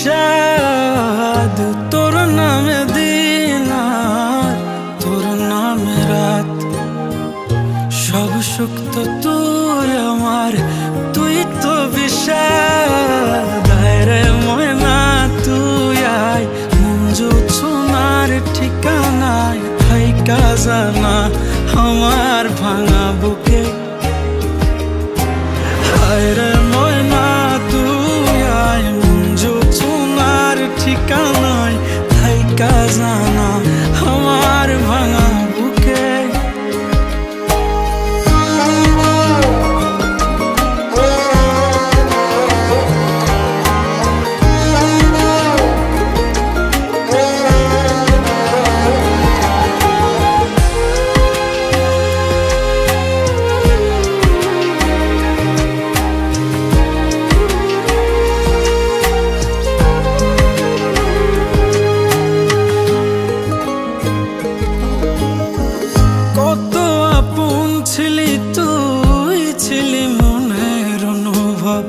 বিষাদ তোর নামে দিন আর তোর নামে রাত। সব সুখ তো তুই আমার, তুই তো বিষাদ। রে ময়না তুই আয়, মঞ্জু সোনার ঠিকানায় থাইকা জানা আমার ভাঙা বুকে। রে ময়না তুই আয়, মঞ্জু সোনার ঠিকানায় থাইকা জানা আমার ভাঙা বুকে। কত আপন ছিলি তুই, ছিলি মনের অনুভব।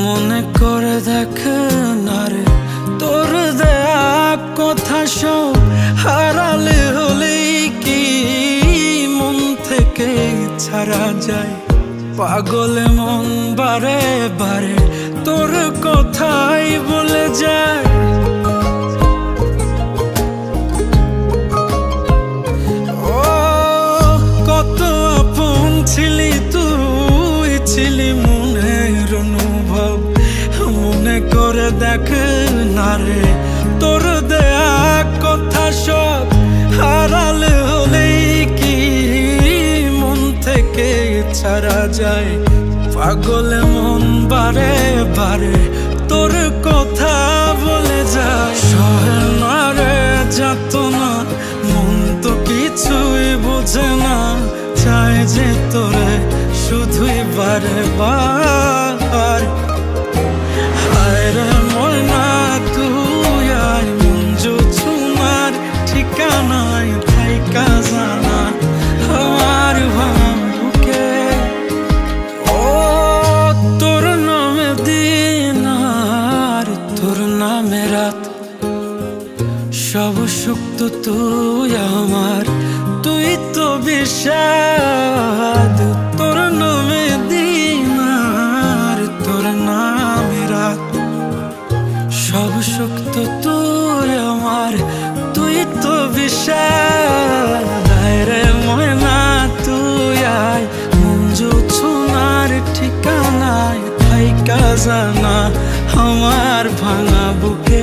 মনে করে দেখ না রে তোর দেয়া কথা সব হারালে হলেই কি মন থেকে ছাড়া যায়। পাগলে মন বারে বারে তোর কথাই বলে যায়। ছিলি তুই, ছিলি মনের অনুভব। মনে করে দেখ না রে তোর দেয়া কথা সব হারালে হলেই কি মন থেকে ছাড়া যায়। পাগলে মন বারে বারে তোর কথা বলে যায়। সহে না রে যাতনা, মন তো কিছুই বোঝে না। চাই যে তোরে শুধুই বারে বার। রে ময়না তুই আয়, মঞ্জু সোনার ঠিকানায় থাইকা জানা আমার ভাঙা বুকে। ও তোর নামে দিন আর তোর নামে রাত। সব সুখ তো তুই আমার, তুই তো বিষাদ। তোর নামে দিন আর তোর নামে রাত। সব সুখ তো তুই আমার, তুই তো বিষাদ। রে ময়না তুই আয়, মঞ্জু সোনার ঠিকানায় থাইকা জানা আমার ভাঙা বুকে।